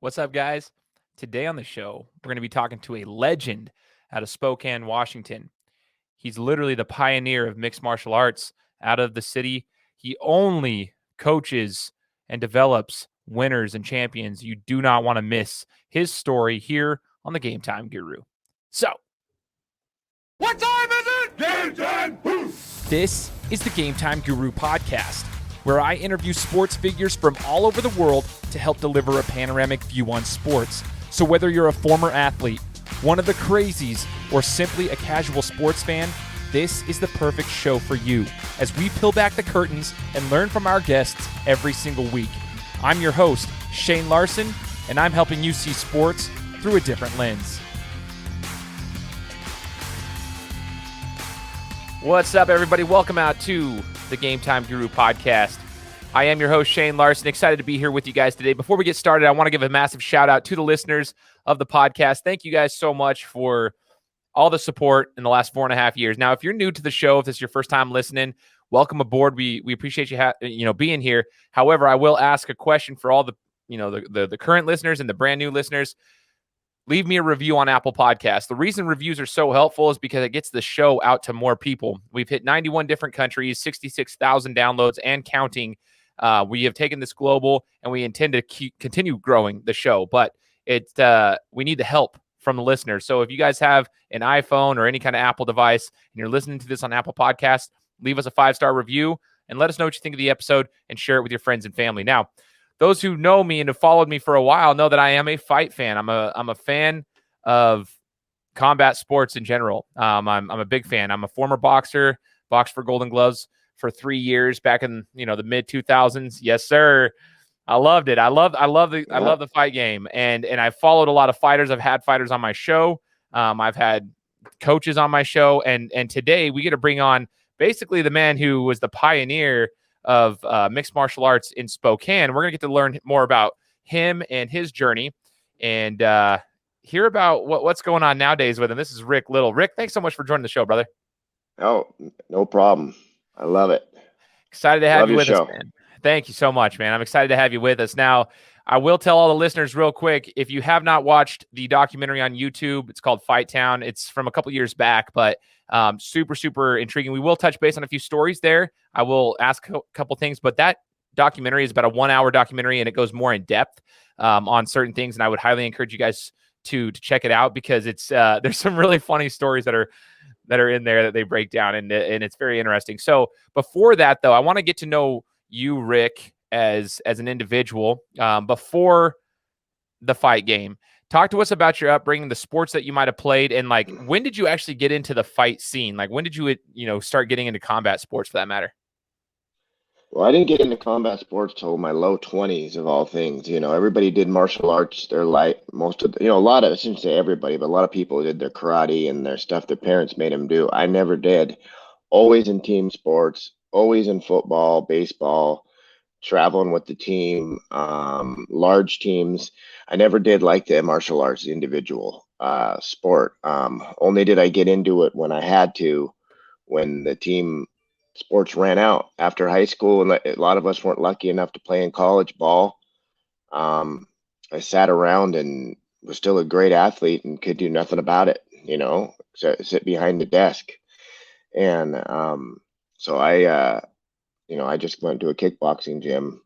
What's up, guys? Today on the show, we're going to be talking to a legend out of Spokane, Washington. He's literally the pioneer of mixed martial arts out of the city. He only coaches and develops winners and champions. You do not want to miss his story here on the Gametime Guru. So, what time is it? Game time! This is the Gametime Guru podcast, where I interview sports figures from all over the world to help deliver a panoramic view on sports. So whether you're a former athlete, one of the crazies, or simply a casual sports fan, this is the perfect show for you as we peel back the curtains and learn from our guests every single week. I'm your host, Shane Larson, and I'm helping you see sports through a different lens. What's up, everybody? Welcome out to the Gametime Guru podcast. I am your host, Shane Larson. Excited to be here with you guys today. Before we get started, I want to give a massive shout out to the listeners of the podcast. Thank you guys so much for all the support in the last 4.5 years. Now, if you're new to the show, if this is your first time listening, welcome aboard. We appreciate you being here. However, I will ask a question for all the current listeners and the brand new listeners. Leave me a review on Apple Podcasts. The reason reviews are so helpful is because it gets the show out to more people. We've hit 91 different countries, 66,000 downloads and counting. We have taken this global, and we intend to continue growing the show. But we need the help from the listeners. So if you guys have an iPhone or any kind of Apple device and you're listening to this on Apple Podcasts, leave us a 5-star review and let us know what you think of the episode and share it with your friends and family. Now, those who know me and have followed me for a while know that I am a fight fan. I'm a fan of combat sports in general. I'm a big fan. I'm a former boxer, boxed for Golden Gloves for 3 years back in the mid 2000s. Yes, sir. I loved it. I love the fight game, and I followed a lot of fighters. I've had fighters on my show. I've had coaches on my show, and today we get to bring on basically the man who was the pioneer of mixed martial arts in Spokane. We're gonna get to learn more about him and his journey, and hear about what's going on nowadays with him. This is Rick Little. Rick, thanks so much for joining the show, brother. Oh, no problem. I love it. Excited to have you with us, man. Thank you so much, man. I'm excited to have you with us. Now, I will tell all the listeners real quick, if you have not watched the documentary on YouTube, it's called Fight Town. It's from a couple years back, but super, super intriguing. We will touch base on a few stories there. I will ask a couple things, but that documentary is about a 1-hour documentary, and it goes more in depth on certain things. And I would highly encourage you guys to check it out, because it's there's some really funny stories that are in there that they break down, and it's very interesting. So before that, though, I want to get to know you, Rick, as an individual before the fight game. Talk to us about your upbringing, the sports that you might have played, and like, when did you actually get into the fight scene? Like, when did you start getting into combat sports, for that matter? Well, I didn't get into combat sports till my low 20s, of all things. Everybody did martial arts. They're like a lot of, I shouldn't say everybody, but a lot of people did their karate and their stuff their parents made them do. I never did. Always in team sports, always in football, baseball, traveling with the team, large teams. I never did like the martial arts individual sport. Only did I get into it when I had to, when the team sports ran out after high school, and a lot of us weren't lucky enough to play in college ball. I sat around and was still a great athlete and could do nothing about it, sit behind the desk. And so I just went to a kickboxing gym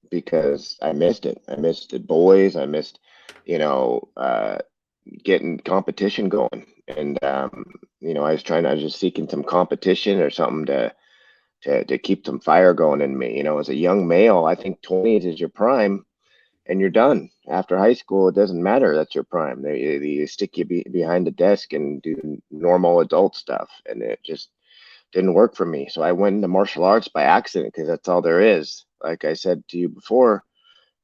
because I missed it. I missed the boys. I missed, getting competition going. And, I was just seeking some competition or something to keep some fire going in me. As a young male, I think 20s is your prime, and you're done. After high school, it doesn't matter. That's your prime. They stick you behind the desk and do normal adult stuff. And it just didn't work for me. So I went into martial arts by accident, because that's all there is. Like I said to you before,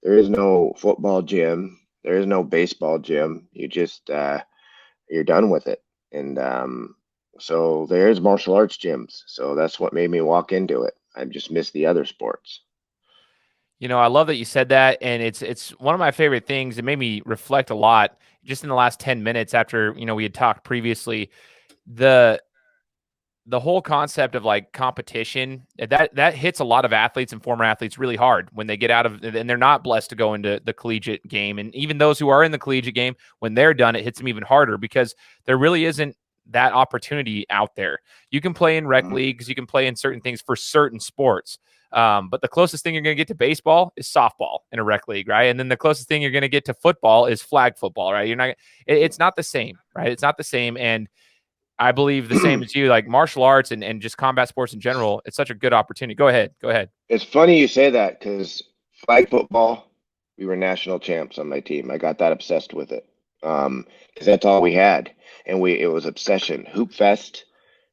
there is no football gym. There is no baseball gym. You just, you're done with it. And so there's martial arts gyms. So that's what made me walk into it. I just missed the other sports. I love that you said that, and it's one of my favorite things. It made me reflect a lot just in the last 10 minutes after, we had talked previously. the whole concept of like competition that hits a lot of athletes and former athletes really hard when they get out of, and they're not blessed to go into the collegiate game. And even those who are in the collegiate game, when they're done, it hits them even harder because there really isn't that opportunity out there. You can play in rec leagues, you can play in certain things for certain sports. But the closest thing you're going to get to baseball is softball in a rec league, right? And then the closest thing you're going to get to football is flag football, right? It's not the same, right? It's not the same. And I believe the same as you, like martial arts and just combat sports in general. It's such a good opportunity. Go ahead. It's funny you say that because flag football, we were national champs on my team. I got that obsessed with it because that's all we had, and it was obsession. Hoopfest,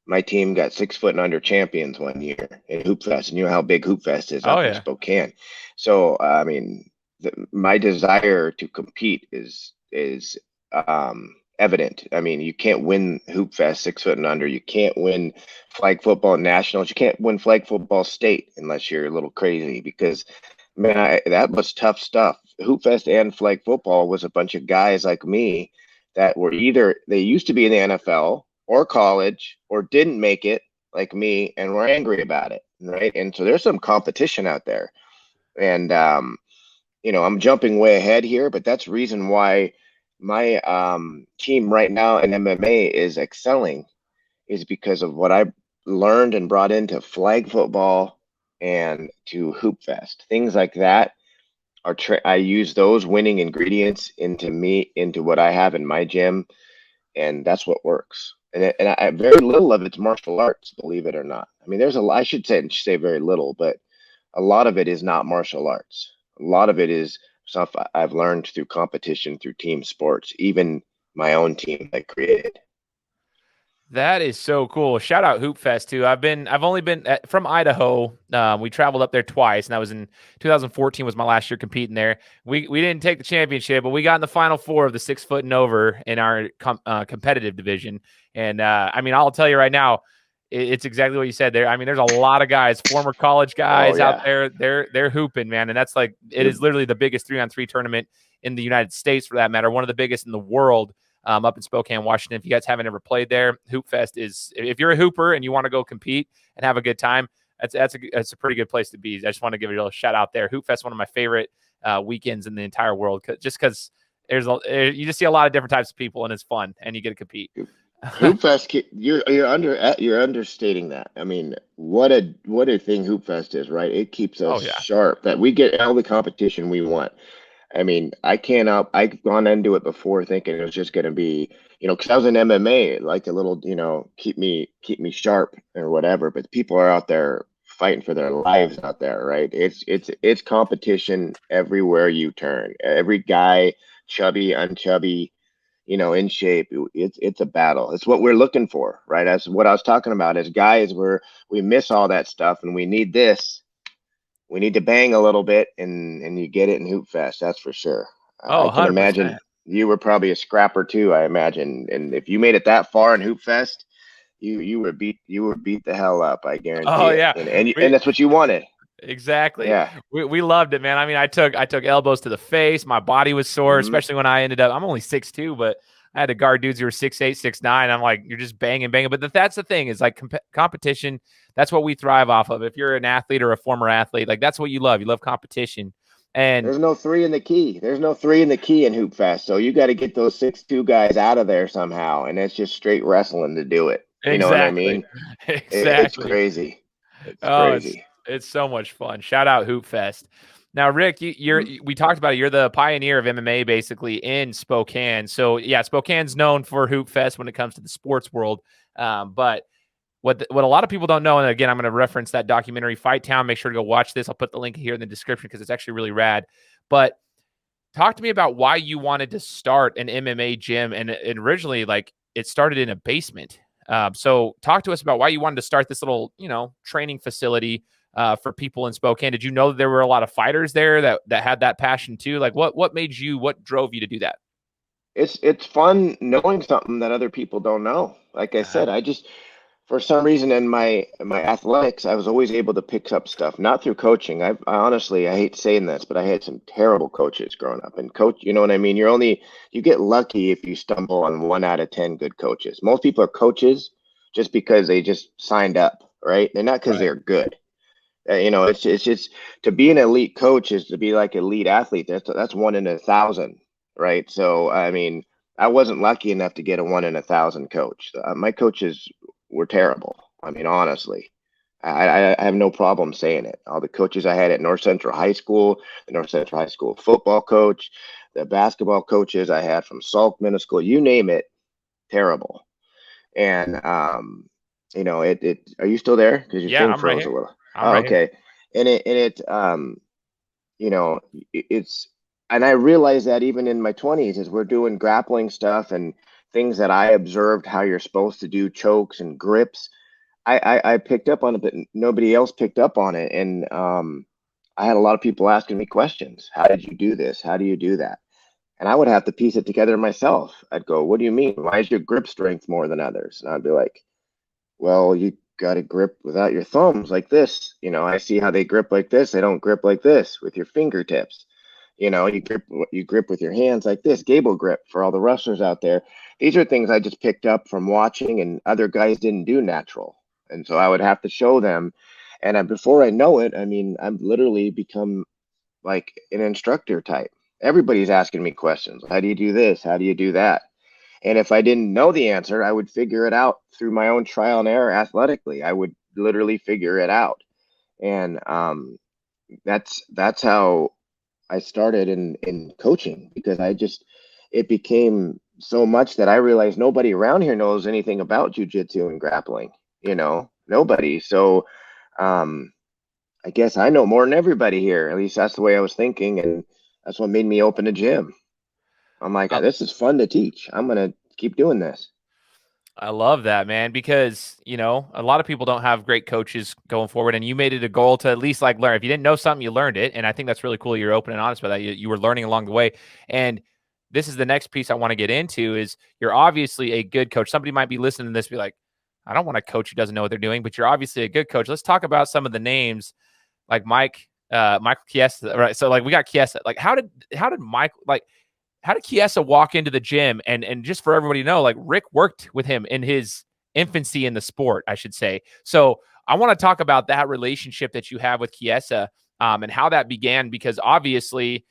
my team got 6 foot and under champions one year in Hoopfest, and you know how big Hoopfest is up in Spokane. So I mean, my desire to compete is evident. I mean, you can't win Hoopfest 6 foot and under. You can't win flag football nationals. You can't win flag football state unless you're a little crazy because, man, that was tough stuff. Hoopfest and flag football was a bunch of guys like me that were either they used to be in the NFL or college or didn't make it like me and were angry about it, right? And so there's some competition out there. And, I'm jumping way ahead here, but that's the reason why my team right now in MMA is excelling is because of what I learned and brought into flag football and to Hoopfest. Things like that I use those winning ingredients into what I have in my gym, and that's what works. And very little of it's martial arts, believe it or not. I mean, I should say very little, but a lot of it is not martial arts. A lot of it is stuff I've learned through competition, through team sports, even my own team I created. That is so cool. Shout out Hoopfest too. I've only been from Idaho. We traveled up there twice, and that was in 2014 was my last year competing there. We didn't take the championship, but we got in the final four of the 6 foot and over in our competitive division. And I mean, I'll tell you right now, it's exactly what you said there. I mean, there's a lot of guys, former college guys out there. They're hooping, man. And that's like, it is literally the biggest 3-on-3 tournament in the United States for that matter. One of the biggest in the world. Up in Spokane, Washington. If you guys haven't ever played there, Hoopfest is, if you're a hooper and you want to go compete and have a good time, that's a pretty good place to be. I just want to give it a little shout out there. Hoopfest, one of my favorite weekends in the entire world, just because you just see a lot of different types of people and it's fun and you get to compete. Hoopfest, you're understating that. I mean, what a thing Hoopfest is, right? It keeps us sharp. That we get all the competition we want. I mean, I've gone into it before thinking it was just going to be, because I was in MMA, like a little, keep me sharp or whatever. But people are out there fighting for their lives out there, right? It's competition everywhere you turn. Every guy, chubby, unchubby, in shape, it's a battle. It's what we're looking for, right? That's what I was talking about. As guys, we miss all that stuff, and we need this. We need to bang a little bit, and you get it in Hoopfest. That's for sure. I can 100%. Imagine you were probably a scrapper too. I imagine, and if you made it that far in Hoopfest, you were beat the hell up. I guarantee. Oh yeah, and that's what you wanted. Exactly. Yeah, we loved it, man. I mean, I took elbows to the face. My body was sore, especially when I ended up. I'm only 6'2", but I had to guard dudes who were 6'8", 6'9". I'm like, you're just banging. But that's the thing is like competition. That's what we thrive off of. If you're an athlete or a former athlete, like that's what you love. You love competition. And there's no 3 in the key. There's no 3 in the key in Hoopfest. So you got to get those 6'2" guys out of there somehow. And it's just straight wrestling to do it. You know what I mean? Exactly. It's crazy. It's crazy. It's so much fun. Shout out Hoopfest. Now, Rick, we talked about it. You're the pioneer of MMA basically in Spokane. So yeah, Spokane's known for Hoopfest when it comes to the sports world. But what a lot of people don't know, and again, I'm going to reference that documentary Fight Town. Make sure to go watch this. I'll put the link here in the description because it's actually really rad. But talk to me about why you wanted to start an MMA gym, and originally, like, it started in a basement. So talk to us about why you wanted to start this little, training facility for people in Spokane. Did you know that there were a lot of fighters there that had that passion too? Like what drove you to do that? It's fun knowing something that other people don't know. Like I said, I just, for some reason in my athletics, I was always able to pick up stuff, not through coaching. I honestly, I hate saying this, but I had some terrible coaches growing up, and you know what I mean? You get lucky if you stumble on 1 out of 10 good coaches. Most people are coaches, just because they just signed up, right? They're not because they're good. It's just to be an elite coach is to be like an elite athlete. That's 1 in 1,000, right? So I mean, I wasn't lucky enough to get a 1 in 1,000 coach. My coaches were terrible. I mean, honestly, I have no problem saying it. All the coaches I had at North Central High School, the North Central High School football coach, the basketball coaches I had from Salk Middle School, you name it, terrible. And are you still there? Because your thing I'm right froze a here. little. I'm Oh, right here. okay. You know, it's, and I realized that even in my 20s, as we're doing grappling stuff and things that I observed how you're supposed to do chokes and grips, I picked up on it, but nobody else picked up on it. And I had a lot of people asking me questions. How did you do this? How do you do that? And I would have to piece it together myself. I'd go, what do you mean? Why is your grip strength more than others? And I'd be like, well, you got to grip without your thumbs like this. I see how they grip like this. They don't grip like this with your fingertips. You grip with your hands like this, gable grip for all the wrestlers out there. These are things I just picked up from watching, and other guys didn't do natural. And so I would have to show them. And before I know it, I mean, I've literally become like an instructor type. Everybody's asking me questions. How do you do this? How do you do that? And if I didn't know the answer, I would figure it out through my own trial and error athletically. I would literally figure it out. And that's how I started in coaching, because it became so much that I realized nobody around here knows anything about jujitsu and grappling, nobody. So I guess I know more than everybody here. At least that's the way I was thinking. And that's what made me open a gym. I'm like, this is fun to teach. I'm going to keep doing this. I love that, man, because, a lot of people don't have great coaches going forward, and you made it a goal to at least like learn. If you didn't know something, you learned it. And I think that's really cool. You're open and honest about that. You were learning along the way. And this is the next piece I want to get into is you're obviously a good coach. Somebody might be listening to this, be like, I don't want a coach who doesn't know what they're doing, but you're obviously a good coach. Let's talk about some of the names like Michael Chiesa, right? So like we got Chiesa. Like how did Chiesa walk into the gym? And just for everybody to know, like Rick worked with him in his infancy in the sport, I should say. So I want to talk about that relationship that you have with Chiesa, and how that began, because obviously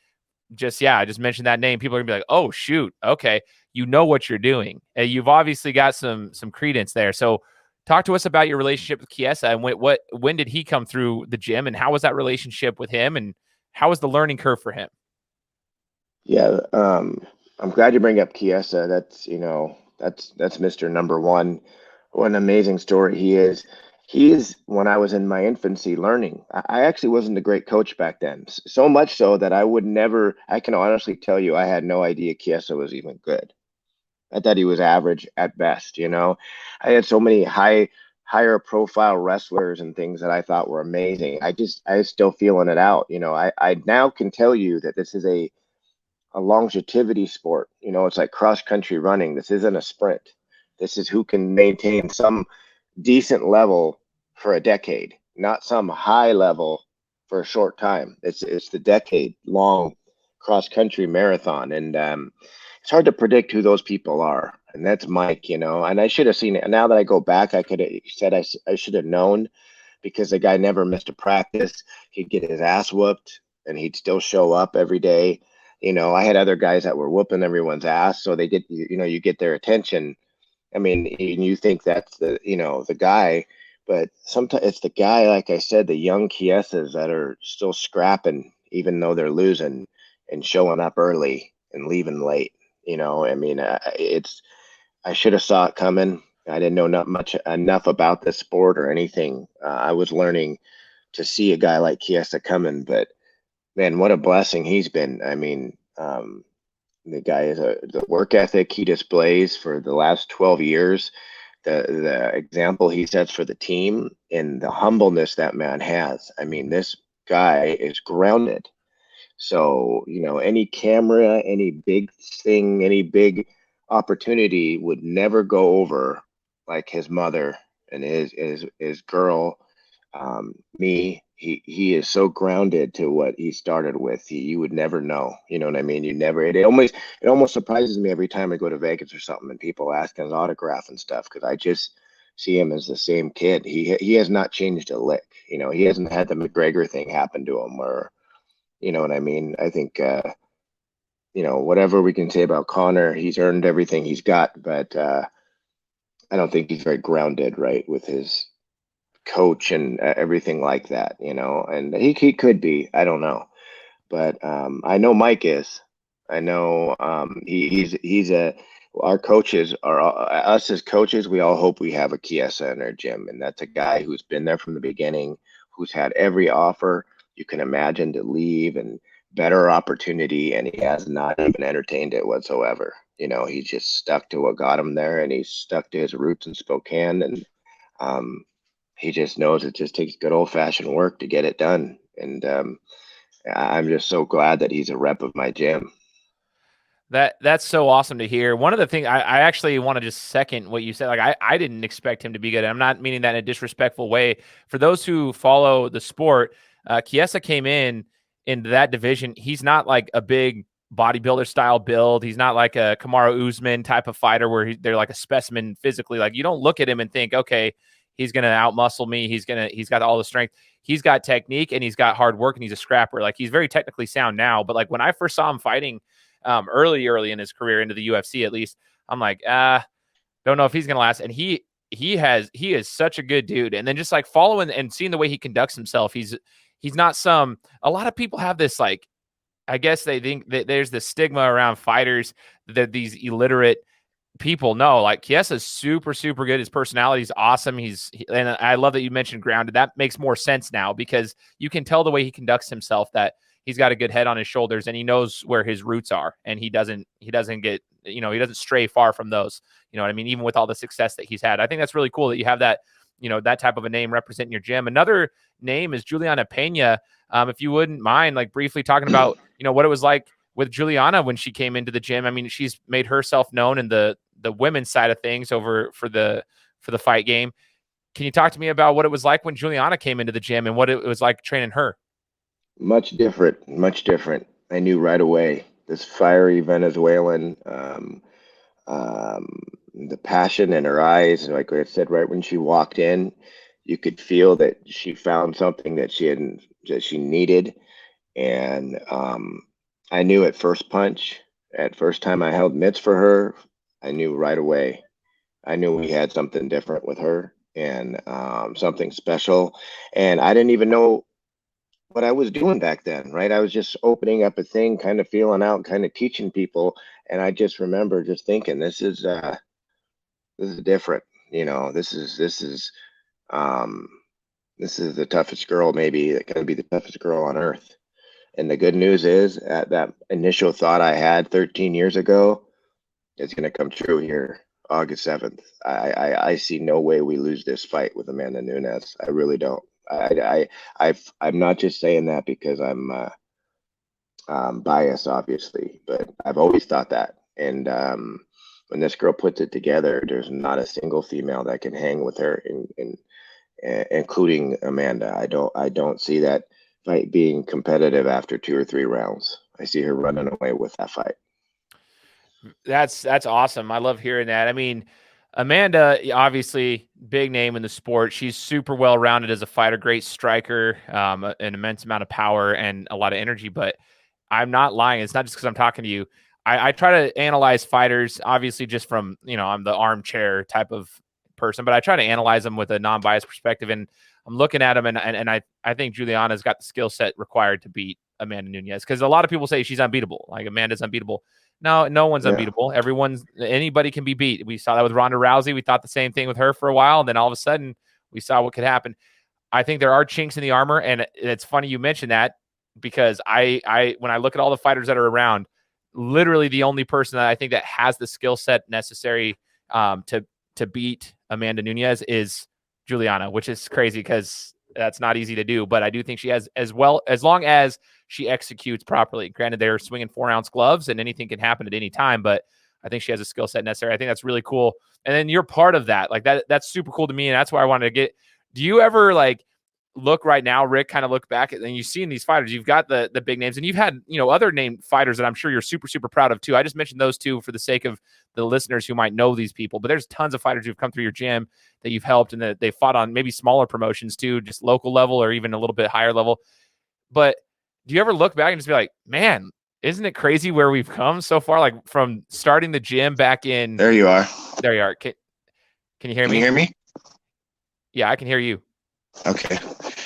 I just mentioned that name. People are gonna be like, oh shoot, okay, you know what you're doing. And you've obviously got some credence there. So talk to us about your relationship with Chiesa, and when did he come through the gym, and how was that relationship with him, and how was the learning curve for him? Yeah, I'm glad you bring up Chiesa. That's Mr. Number One. What an amazing story he is. He is, when I was in my infancy learning. I actually wasn't a great coach back then. So much so that I can honestly tell you, I had no idea Chiesa was even good. I thought he was average at best. I had so many higher profile wrestlers and things that I thought were amazing. I was still feeling it out. I now can tell you that this is a longevity sport. It's like cross country running. This isn't a sprint. This is who can maintain some decent level for a decade, not some high level for a short time. It's the decade long cross country marathon, and it's hard to predict who those people are. And that's Mike. And I should have seen it. Now that I go back, I could have said I should have known, because the guy never missed a practice. He'd get his ass whooped, and he'd still show up every day. I had other guys that were whooping everyone's ass, so you get their attention. I mean, you think that's the guy, but sometimes it's the guy, like I said, the young Chiesas that are still scrapping, even though they're losing, and showing up early and leaving late. I mean, I should have saw it coming. I didn't know not much enough about this sport or anything. I was learning to see a guy like Chiesa coming, but man, what a blessing he's been. I mean, the guy is the work ethic he displays for the last 12 years, the example he sets for the team, and the humbleness that man has. I mean, this guy is grounded. So, any camera, any big thing, any big opportunity would never go over like his mother and his girl, me. He is so grounded to what he started with. You would never know. You know what I mean? It almost surprises me every time I go to Vegas or something and people ask his autograph and stuff, because I just see him as the same kid. He has not changed a lick. He hasn't had the McGregor thing happen to him, or you know what I mean. I think whatever we can say about Connor, he's earned everything he's got, but I don't think he's very grounded, right, with his coach and everything like that. And he could be. I don't know. But I know Mike is. I know he's our coaches are us as coaches. We all hope we have a Chiesa in our gym, and that's a guy who's been there from the beginning, who's had every offer you can imagine to leave and better opportunity, and he has not even entertained it whatsoever. He's just stuck to what got him there, and he's stuck to his roots in Spokane, and he just knows it just takes good old fashioned work to get it done, and I'm just so glad that he's a rep of my gym. That's so awesome to hear. One of the things I actually want to just second what you said. Like I didn't expect him to be good. I'm not meaning that in a disrespectful way. For those who follow the sport, Chiesa came in that division. He's not like a big bodybuilder style build. He's not like a Kamaru Usman type of fighter where they're like a specimen physically. Like you don't look at him and think, okay, he's going to outmuscle me. He's got all the strength. He's got technique and he's got hard work and he's a scrapper. Like he's very technically sound now. But like when I first saw him fighting early in his career into the UFC, at least, I'm like, don't know if he's going to last. And he is such a good dude. And then just like following and seeing the way he conducts himself, he's not a lot of people have this, like, I guess they think that there's this stigma around fighters that these illiterate people. No, like Chiesa's super, super good. His personality is awesome. And I love that you mentioned grounded. That makes more sense now because you can tell the way he conducts himself that he's got a good head on his shoulders and he knows where his roots are, and he doesn't get, he doesn't stray far from those. You know what I mean? Even with all the success that he's had, I think that's really cool that you have that, that type of a name representing your gym. Another name is Julianna Pena. If you wouldn't mind, like briefly talking about, what it was like with Julianna when she came into the gym. I mean, she's made herself known in the women's side of things over for the fight game. Can you talk to me about what it was like when Julianna came into the gym and what it was like training her? Much different, much different. I knew right away this fiery Venezuelan, the passion in her eyes. Like I said, right when she walked in, you could feel that she found something that she needed. And I knew at first punch, at first time I held mitts for her, I knew right away. I knew we had something different with her and something special. And I didn't even know what I was doing back then, right? I was just opening up a thing, kind of feeling out, kind of teaching people. And I just remember just thinking, this is different. This is the toughest girl, maybe going to be the toughest girl on earth. And the good news is that initial thought I had 13 years ago is going to come true here, August 7th. I see no way we lose this fight with Amanda Nunes. I really don't. I'm not just saying that because I'm biased, obviously, but I've always thought that. And when this girl puts it together, there's not a single female that can hang with her, including Amanda. I don't see that fight being competitive after 2 or 3 rounds. I see her running away with that fight. That's awesome. I love hearing that. I mean, Amanda, obviously big name in the sport. She's super well-rounded as a fighter, great striker, an immense amount of power and a lot of energy, but I'm not lying. It's not just because I'm talking to you. I try to analyze fighters, obviously just from, I'm the armchair type of person, but I try to analyze them with a non-biased perspective. And I'm looking at them and I think Juliana's got the skill set required to beat Amanda Nunes, because a lot of people say she's unbeatable. Like Amanda's unbeatable. No one's unbeatable. Anybody can be beat. We saw that with Ronda Rousey. We thought the same thing with her for a while. And then all of a sudden we saw what could happen. I think there are chinks in the armor. And it's funny you mentioned that, because I when I look at all the fighters that are around, literally the only person that I think that has the skill set necessary to beat Amanda Nunes is Julianna, which is crazy because that's not easy to do. But I do think she has, as long as she executes properly. Granted, they're swinging 4-ounce gloves and anything can happen at any time, but I think she has a skill set necessary. I think that's really cool. And then you're part of that. Like that's super cool to me. And that's why I wanted to get, do you ever look right now, Rick, kind of look back and you see in these fighters, you've got the big names, and you've had, other named fighters that I'm sure you're super, super proud of too. I just mentioned those two for the sake of the listeners who might know these people, but there's tons of fighters who've come through your gym that you've helped and that they fought on maybe smaller promotions too, just local level or even a little bit higher level. But do you ever look back and just be like, man, isn't it crazy where we've come so far? Like from starting the gym back in. There you are. There you are. Can you hear me? Can you hear me? Yeah, I can hear you. Okay.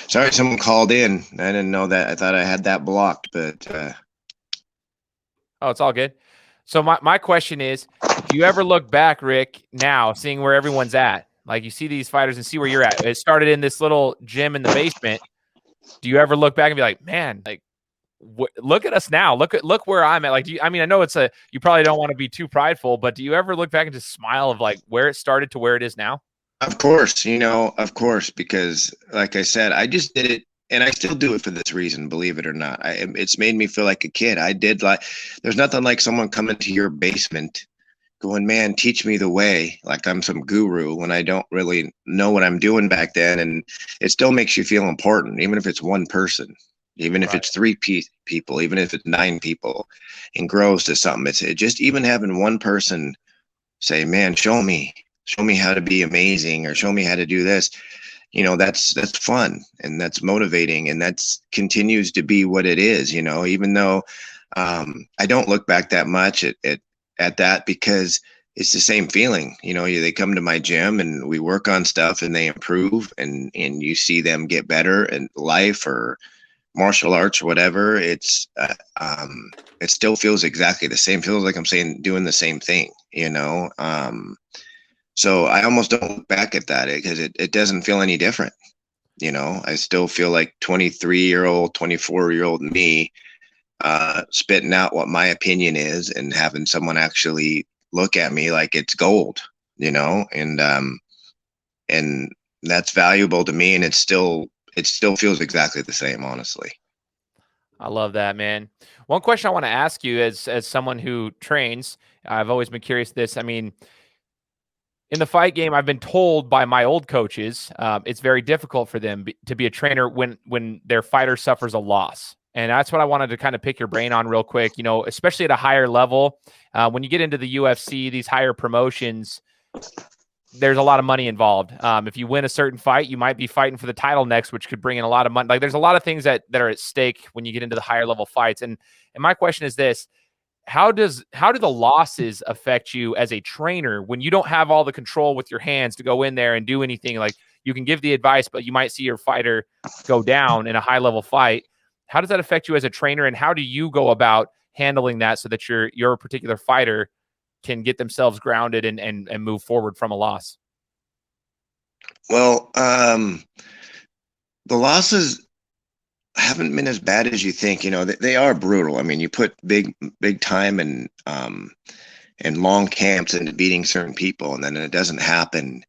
Sorry, someone called in. I didn't know that. I thought I had that blocked, but Oh, it's all good. So my question is, do you ever look back, Rick, now seeing where everyone's at? Like you see these fighters and see where you're at. It started in this little gym in the basement. Do you ever look back and be like, man, like look at us now. Look where I'm at. Like, I know you probably don't want to be too prideful, but do you ever look back and just smile of like where it started to where it is now? Of course, because like I said, I just did it and I still do it for this reason, believe it or not. It's made me feel like a kid. There's nothing like someone coming to your basement going, man, teach me the way, like I'm some guru when I don't really know what I'm doing back then. And it still makes you feel important, even if it's one person, even if it's three people, even if it's 9 people, and grows to something. It's just even having one person say, man, show me how to be amazing, or show me how to do this. That's fun and that's motivating, and that's continues to be what it is, even though I don't look back that much at that, because it's the same feeling. They come to my gym and we work on stuff and they improve, and you see them get better in life or martial arts or whatever. It still feels exactly the same. Feels like I'm doing the same thing, so I almost don't look back at that because it doesn't feel any different. I still feel like 23-year-old, 24-year-old me, spitting out what my opinion is and having someone actually look at me like it's gold, and that's valuable to me. And it still feels exactly the same, honestly. I love that, man. One question I want to ask you as someone who trains, I've always been curious this. In the fight game, I've been told by my old coaches, it's very difficult for them to be a trainer when their fighter suffers a loss. And that's what I wanted to kind of pick your brain on real quick, especially at a higher level. When you get into the UFC, these higher promotions, there's a lot of money involved. If you win a certain fight, you might be fighting for the title next, which could bring in a lot of money. Like there's a lot of things that are at stake when you get into the higher level fights. And my question is this: how do the losses affect you as a trainer when you don't have all the control with your hands to go in there and do anything? Like you can give the advice, but you might see your fighter go down in a high level fight. How does that affect you as a trainer, and how do you go about handling that so that your particular fighter can get themselves grounded and move forward from a loss? Well, the losses haven't been as bad as you think. They are brutal. You put big time and long camps into beating certain people, and then it doesn't happen.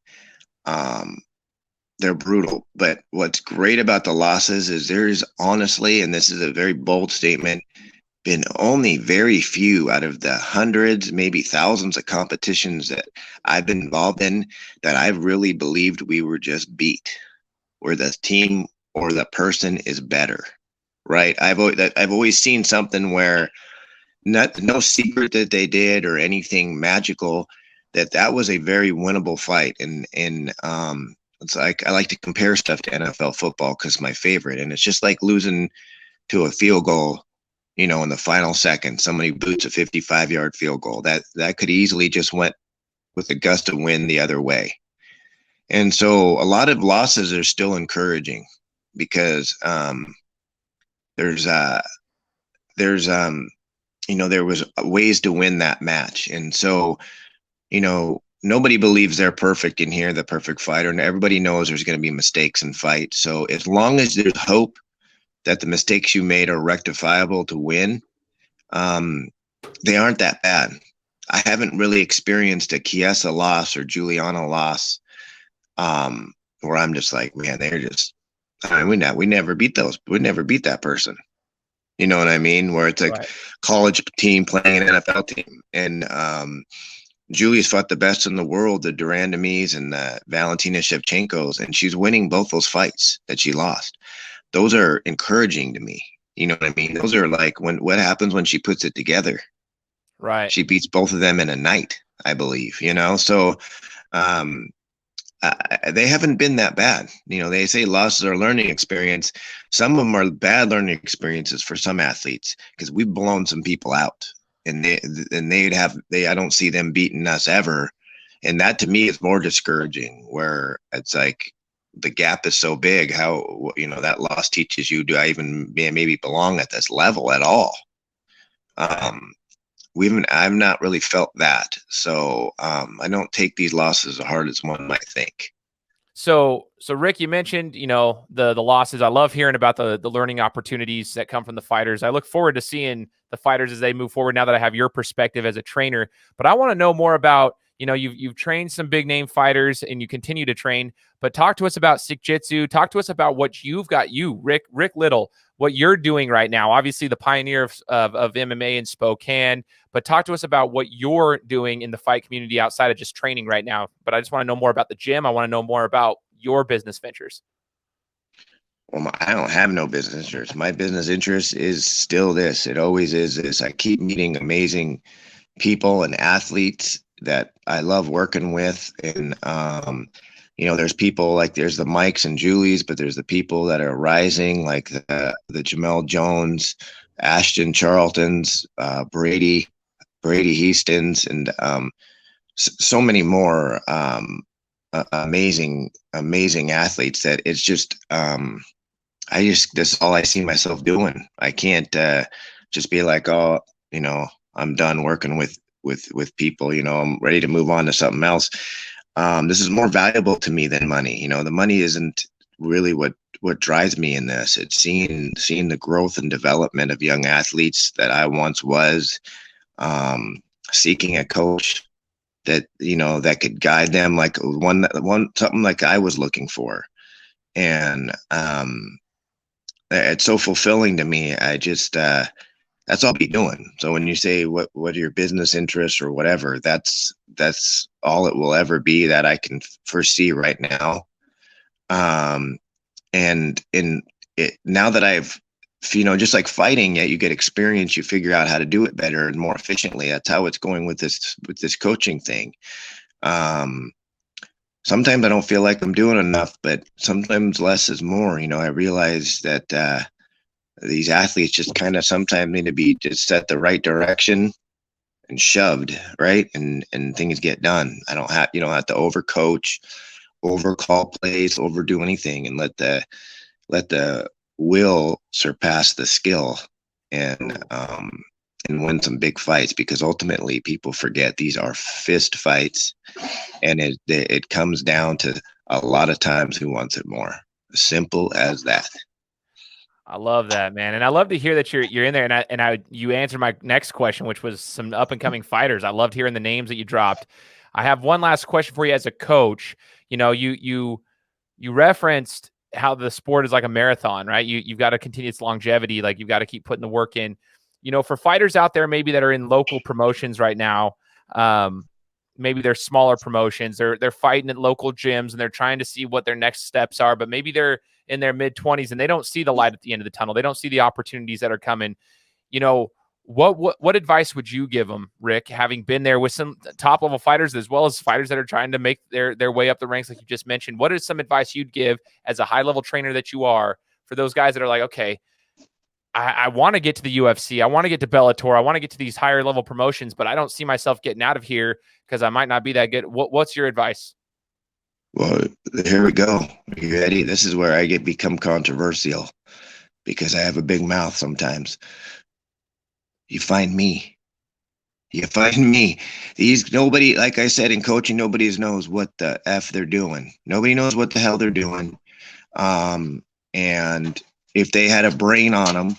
They're brutal. But what's great about the losses is there's honestly, and this is a very bold statement, been only very few out of the hundreds, maybe thousands of competitions that I've been involved in that I've really believed we were just beat, where the team or the person is better, right? I've always seen something where no secret that they did or anything magical, that was a very winnable fight. And it's like I like to compare stuff to NFL football because my favorite, and it's just like losing to a field goal. In the final second, somebody boots a 55-yard field goal. That could easily just went with a gust of wind the other way. And so a lot of losses are still encouraging because there was ways to win that match. And so, nobody believes they're perfect in here, the perfect fighter, and everybody knows there's going to be mistakes in fights. So as long as there's hope that the mistakes you made are rectifiable to win, they aren't that bad. I haven't really experienced a Chiesa loss or Julianna loss where I'm just like, man, they're just, we never beat those. We never beat that person. You know what I mean? Where it's like college team playing an NFL team. And Julie's fought the best in the world, the Durandamies and the Valentina Shevchenkos, and she's winning both those fights that she lost. Those are encouraging to me. You know what I mean? Those are like what happens when she puts it together. Right. She beats both of them in a night, I believe, you know? So they haven't been that bad. You know, they say losses are learning experience. Some of them are bad learning experiences for some athletes because we've blown some people out, and I don't see them beating us ever. And that to me is more discouraging, where it's like the gap is so big. How, you know, that loss teaches you, do I even maybe belong at this level at all? I've not really felt that. So I don't take these losses as hard as one might think. So Rick, you mentioned, you know, the losses. I love hearing about the learning opportunities that come from the fighters. I look forward to seeing the fighters as they move forward now that I have your perspective as a trainer. But I want to know more about, you know, you've trained some big name fighters and you continue to train, but talk to us about SikJitsu. Talk to us about what you've got, Rick Little, what you're doing right now. Obviously the pioneer of MMA in Spokane, but talk to us about what you're doing in the fight community outside of just training right now. But I just want to know more about the gym. I want to know more about your business ventures. Well, I don't have no business interest. My business interest is still this. It always is this. I keep meeting amazing people and athletes that I love working with. And, you know, there's people like there's the Mikes and Julies, but there's the people that are rising, like the Jamel Jones, Ashton Charltons, Brady Heastons, and so many more amazing athletes that it's just this is all I see myself doing. I can't just be like, oh, you know, I'm done working with people, you know, I'm ready to move on to something else. This is more valuable to me than money. You know, the money isn't really what drives me in this. It's seeing the growth and development of young athletes that I once was, seeking a coach that, you know, that could guide them, like something like I was looking for. And it's so fulfilling to me. I just that's all I'll be doing. So when you say what are your business interests or whatever, that's all it will ever be that I can foresee right now. And in it, now that I've, you know, just like fighting, you get experience, you figure out how to do it better and more efficiently. That's how it's going with this coaching thing. Sometimes I don't feel like I'm doing enough, but sometimes less is more. You know, I realize that these athletes just kind of sometimes need to be just set the right direction and shoved, right? And things get done. You don't have to overcoach, overcall plays, overdo anything, and let the will surpass the skill and win some big fights, because ultimately people forget these are fist fights, and it comes down to a lot of times who wants it more. Simple as that. I love that, man. And I love to hear that you're in there. And you answered my next question, which was some up and coming fighters. I loved hearing the names that you dropped. I have one last question for you as a coach. You know, you referenced how the sport is like a marathon, right? You've got to continue its longevity. Like you've got to keep putting the work in, you know, for fighters out there, maybe that are in local promotions right now. Maybe they're smaller promotions. They're fighting at local gyms and they're trying to see what their next steps are, but maybe they're in their mid-20s and they don't see the light at the end of the tunnel. They don't see the opportunities that are coming. You know, what advice would you give them, Rick, having been there with some top level fighters as well as fighters that are trying to make their way up the ranks, like you just mentioned? What is some advice you'd give as a high level trainer that you are for those guys that are like, okay, I want to get to the UFC, I want to get to Bellator, I want to get to these higher level promotions, but I don't see myself getting out of here because I might not be that good. What's your advice? Well, here we go. Are you ready? This is where I become controversial because I have a big mouth sometimes. You find me. Nobody, like I said, in coaching, nobody knows what the F they're doing. Nobody knows what the hell they're doing. And if they had a brain on them,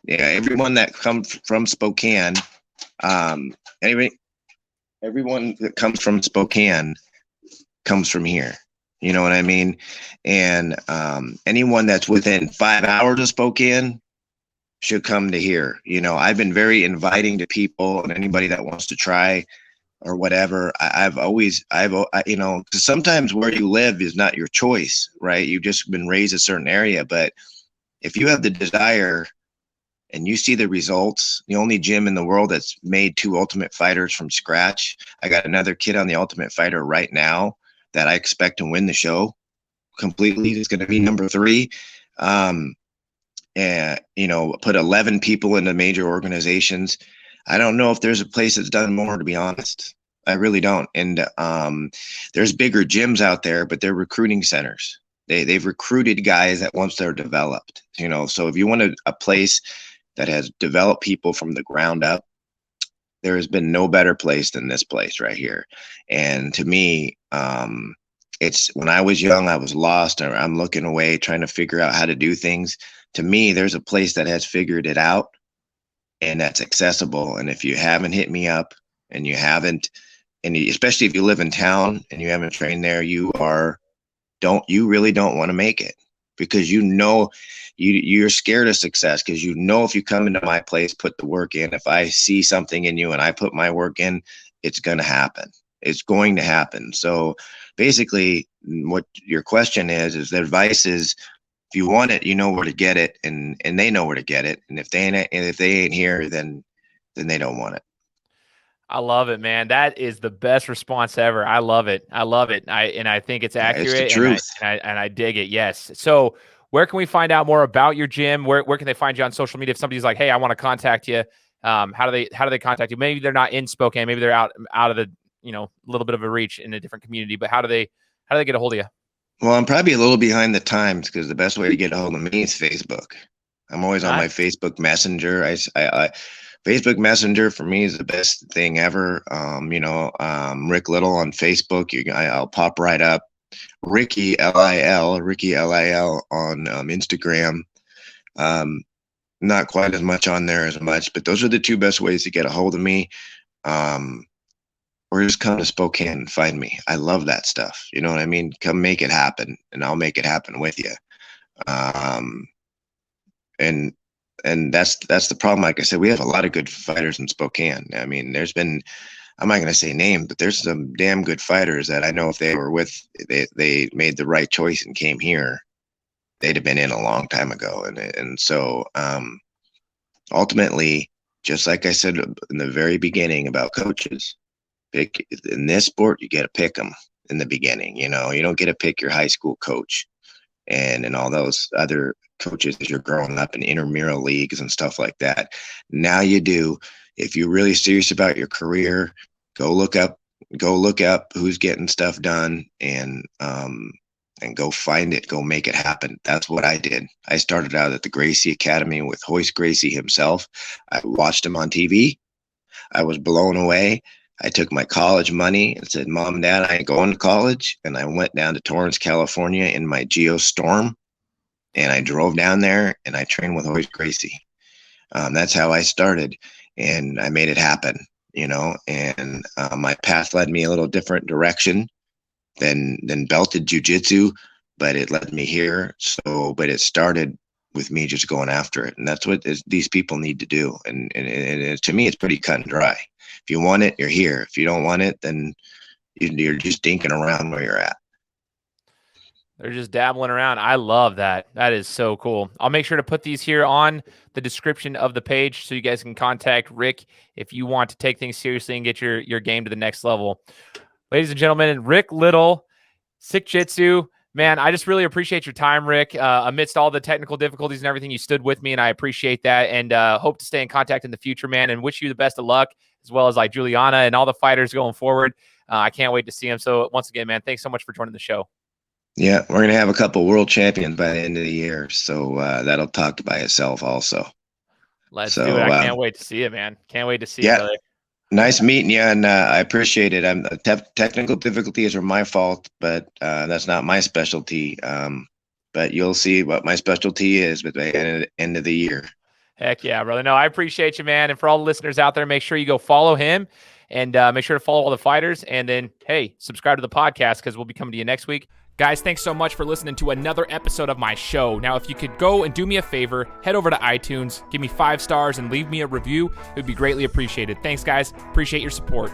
yeah, everyone that comes from Spokane, everyone that comes from Spokane comes from here. You know what I mean? And anyone that's within 5 hours of Spokane should come to here. You know, I've been very inviting to people and anybody that wants to try. or whatever. You know, 'cause sometimes where you live is not your choice, right? You've just been raised a certain area, but if you have the desire and you see the results, the only gym in the world that's made 2 Ultimate Fighters from scratch. I got another kid on the Ultimate Fighter right now that I expect to win the show completely. It's going to be number 3. And, you know, put 11 people into major organizations. I don't know if there's a place that's done more, to be honest. I really don't. And there's bigger gyms out there, but they're recruiting centers. They've recruited guys that once they're developed, you know. So if you want a place that has developed people from the ground up, there has been no better place than this place right here. And to me, it's when I was young, I was lost, or I'm looking away, trying to figure out how to do things. To me, there's a place that has figured it out and that's accessible. And if you haven't hit me up and you haven't, and especially if you live in town and you haven't trained there, you really don't want to make it, because you know you're scared of success, because you know if you come into my place, put the work in, if I see something in you and I put my work in, it's going to happen. It's going to happen. So basically what your question is the advice is, if you want it, you know where to get it, and they know where to get it. And if they ain't here, then they don't want it. I love it, man. That is the best response ever. I love it. I think it's accurate. It's the truth. And I dig it. Yes. So where can we find out more about your gym? Where can they find you on social media? If somebody's like, hey, I want to contact you, how do they contact you? Maybe they're not in Spokane. Maybe they're out of the, you know, a little bit of a reach in a different community, but how do they get a hold of you? Well, I'm probably a little behind the times, because the best way to get a hold of me is Facebook. I'm always on my Facebook Messenger. Facebook Messenger for me is the best thing ever. Rick Little on Facebook. I'll pop right up. Ricky Lil on Instagram. Not quite as much on there as much, but those are the 2 best ways to get a hold of me. Or just come to Spokane and find me. I love that stuff. You know what I mean? Come make it happen, and I'll make it happen with you. And that's the problem. Like I said, we have a lot of good fighters in Spokane. I mean, I'm not going to say name, but there's some damn good fighters that I know if they made the right choice and came here, they'd have been in a long time ago. And so ultimately, just like I said in the very beginning about coaches, in this sport, you get to pick them in the beginning. You know, you don't get to pick your high school coach and all those other coaches as you're growing up in intramural leagues and stuff like that. Now you do. If you're really serious about your career, go look up who's getting stuff done, and go find it, go make it happen. That's what I did. I started out at the Gracie Academy with Hoist Gracie himself. I watched him on TV. I was blown away. I took my college money and said, Mom and Dad, I ain't going to college. And I went down to Torrance, California in my Geostorm. And I drove down there and I trained with Hoist Gracie. That's how I started. And I made it happen, you know. And my path led me a little different direction than belted jiu-jitsu, but it led me here. But it started with me just going after it. And that's what these people need to do. And to me, it's pretty cut and dry. If you want it, you're here. If you don't want it, then you're just dinking around where you're at. They're just dabbling around. I love that. That is so cool. I'll make sure to put these here on the description of the page so you guys can contact Rick if you want to take things seriously and get your game to the next level. Ladies and gentlemen, Rick Little, SikJitsu. Man, I just really appreciate your time, Rick. Amidst all the technical difficulties and everything, you stood with me, and I appreciate that, and hope to stay in contact in the future, man, and wish you the best of luck, as well as like Julianna and all the fighters going forward. I can't wait to see them. So once again, man, thanks so much for joining the show. Yeah, we're going to have a couple world champions by the end of the year, so that'll talk by itself also. Let's do it. I can't wait to see it, man. Can't wait to see it, brother. Nice meeting you, and I appreciate it. Technical difficulties are my fault, but that's not my specialty. But you'll see what my specialty is by the end of the year. Heck yeah, brother. No, I appreciate you, man. And for all the listeners out there, make sure you go follow him, and make sure to follow all the fighters. And then, hey, subscribe to the podcast, because we'll be coming to you next week. Guys, thanks so much for listening to another episode of my show. Now, if you could go and do me a favor, head over to iTunes, give me 5 stars, and leave me a review. It would be greatly appreciated. Thanks, guys. Appreciate your support.